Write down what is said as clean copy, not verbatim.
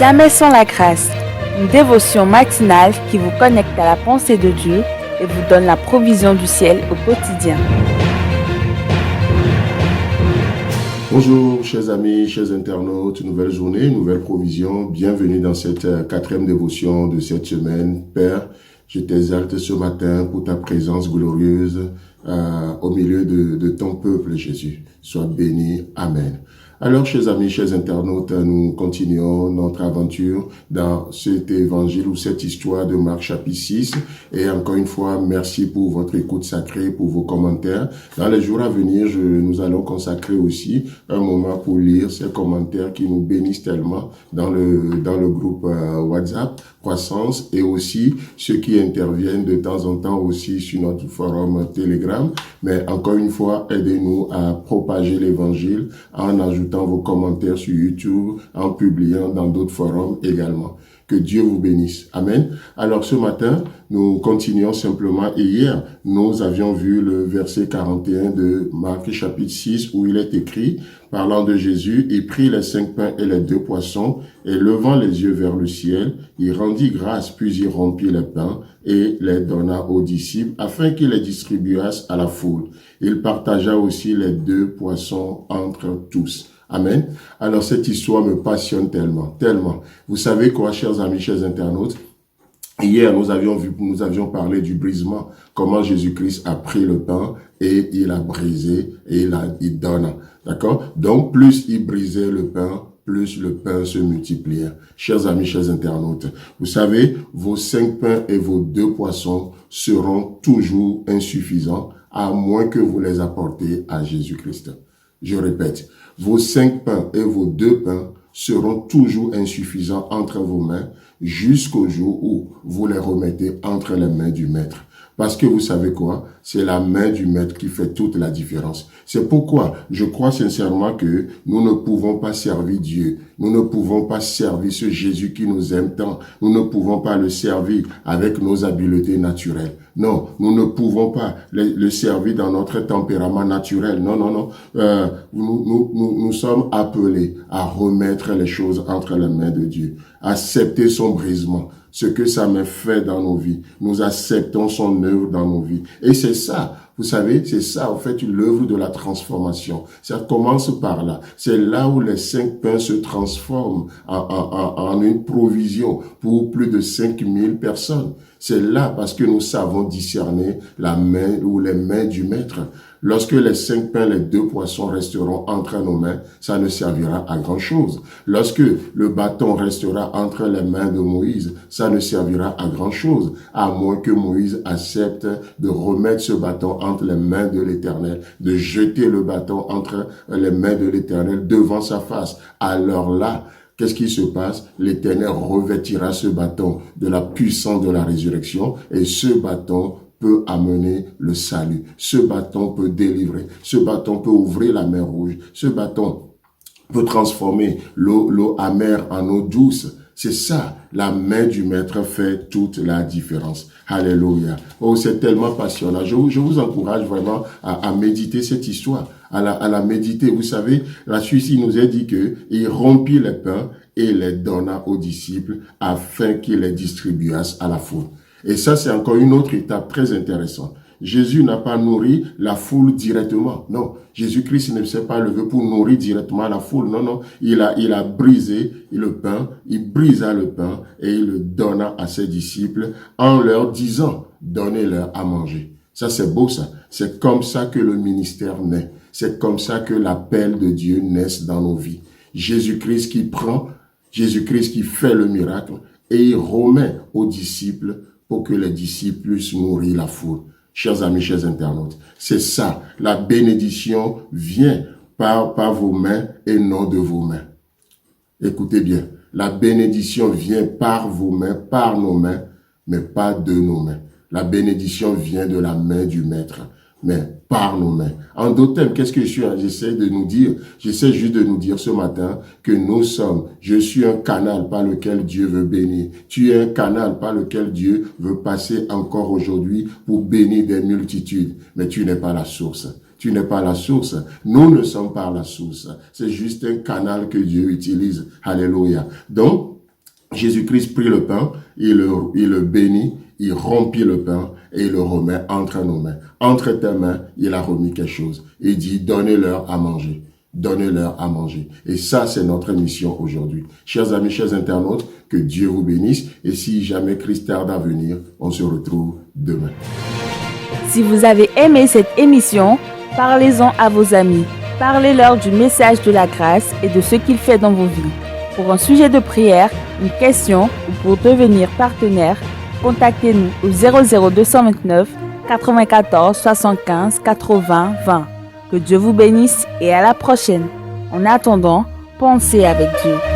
Jamais sans la grâce, une dévotion matinale qui vous connecte à la pensée de Dieu et vous donne la provision du ciel au quotidien. Bonjour chers amis, chers internautes, nouvelle journée, nouvelle provision. Bienvenue dans cette quatrième dévotion de cette semaine. Père, je t'exalte ce matin pour ta présence glorieuse au milieu de ton peuple, Jésus. Sois béni. Amen. Alors, chers amis, chers internautes, nous continuons notre aventure dans cet évangile ou cette histoire de Marc chapitre 6. Et encore une fois, merci pour votre écoute sacrée, pour vos commentaires. Dans les jours à venir, nous allons consacrer aussi un moment pour lire ces commentaires qui nous bénissent tellement dans le groupe WhatsApp, Croissance, et aussi ceux qui interviennent de temps en temps aussi sur notre forum Telegram. Mais encore une fois, aidez-nous à propager l'évangile en ajoutant vos commentaires sur YouTube, en publiant dans d'autres forums également. Que Dieu vous bénisse. Amen. Alors ce matin, nous continuons simplement. Et hier, nous avions vu le verset 41 de Marc chapitre 6 où il est écrit, parlant de Jésus, il prit les 5 pains et les 2 poissons et levant les yeux vers le ciel, il rendit grâce, puis il rompit les pains et les donna aux disciples afin qu'ils les distribuassent à la foule. Il partagea aussi les 2 poissons entre tous. Amen. Alors cette histoire me passionne tellement, tellement. Vous savez quoi, chers amis, chers internautes? Hier, nous avions parlé du brisement, comment Jésus-Christ a pris le pain et il a brisé et il donne. D'accord? Donc, plus il brisait le pain, plus le pain se multipliait. Chers amis, chers internautes, vous savez, vos 5 pains et vos 2 poissons seront toujours insuffisants, à moins que vous les apportez à Jésus-Christ. Je répète, vos 5 pains et vos 2 pains seront toujours insuffisants entre vos mains jusqu'au jour où vous les remettez entre les mains du Maître. Parce que vous savez quoi? C'est la main du Maître qui fait toute la différence. C'est pourquoi je crois sincèrement que nous ne pouvons pas servir Dieu. Nous ne pouvons pas servir ce Jésus qui nous aime tant. Nous ne pouvons pas le servir avec nos habiletés naturelles. Non, nous ne pouvons pas le servir dans notre tempérament naturel. Non, non, non. Nous sommes appelés à remettre les choses entre les mains de Dieu. Accepter son brisement. Ce que ça me fait dans nos vies. Nous acceptons son œuvre dans nos vies. Et c'est ça, vous savez, c'est ça, en fait, l'œuvre de la transformation. Ça commence par là. C'est là où les 5 pains se transforment en une provision pour plus de 5000 personnes. C'est là parce que nous savons discerner la main ou les mains du Maître. Lorsque les 5 pains, les 2 poissons resteront entre nos mains, ça ne servira à grand chose. Lorsque le bâton restera entre les mains de Moïse, ça ne servira à grand chose, à moins que Moïse accepte de remettre ce bâton entre les mains de l'Éternel, de jeter le bâton entre les mains de l'Éternel devant sa face. Alors là, qu'est-ce qui se passe? L'Éternel revêtira ce bâton de la puissance de la résurrection et ce bâton peut amener le salut. Ce bâton peut délivrer. Ce bâton peut ouvrir la mer rouge. Ce bâton peut transformer l'eau amère en eau douce. C'est ça, la main du Maître fait toute la différence. Alléluia. Oh, c'est tellement passionnant. Je vous encourage vraiment à méditer cette histoire, à la méditer. Vous savez, la Suisse, il nous a dit que il rompit les pains et les donna aux disciples afin qu'ils les distribuassent à la foule. Et ça, c'est encore une autre étape très intéressante. Jésus n'a pas nourri la foule directement. Non, Jésus-Christ ne s'est pas levé pour nourrir directement la foule. Non, non, il a brisé le pain, il brisa le pain et il le donna à ses disciples en leur disant, donnez-leur à manger. Ça, c'est beau ça. C'est comme ça que le ministère naît. C'est comme ça que l'appel de Dieu naît dans nos vies. Jésus-Christ qui prend, Jésus-Christ qui fait le miracle et il remet aux disciples pour que les disciples puissent nourrir la foule. Chers amis, chers internautes, c'est ça. La bénédiction vient par vos mains et non de vos mains. Écoutez bien, la bénédiction vient par vos mains, par nos mains, mais pas de nos mains. La bénédiction vient de la main du Maître, mais par nos mains. En d'autres termes, qu'est-ce que j'essaie de nous dire? J'essaie juste de nous dire ce matin que je suis un canal par lequel Dieu veut bénir. Tu es un canal par lequel Dieu veut passer encore aujourd'hui pour bénir des multitudes. Mais tu n'es pas la source. Tu n'es pas la source. Nous ne sommes pas la source. C'est juste un canal que Dieu utilise. Alléluia. Donc, Jésus-Christ prit le pain, il le bénit, il rompit le pain et il le remet entre nos mains. Entre tes mains, il a remis quelque chose. Il dit, donnez-leur à manger. Donnez-leur à manger. Et ça, c'est notre mission aujourd'hui. Chers amis, chers internautes, que Dieu vous bénisse. Et si jamais Christ tarde à venir, on se retrouve demain. Si vous avez aimé cette émission, parlez-en à vos amis. Parlez-leur du message de la grâce et de ce qu'il fait dans vos vies. Pour un sujet de prière, une question ou pour devenir partenaire, contactez-nous au 00229 94 75 80 20. Que Dieu vous bénisse et à la prochaine. En attendant, pensez avec Dieu.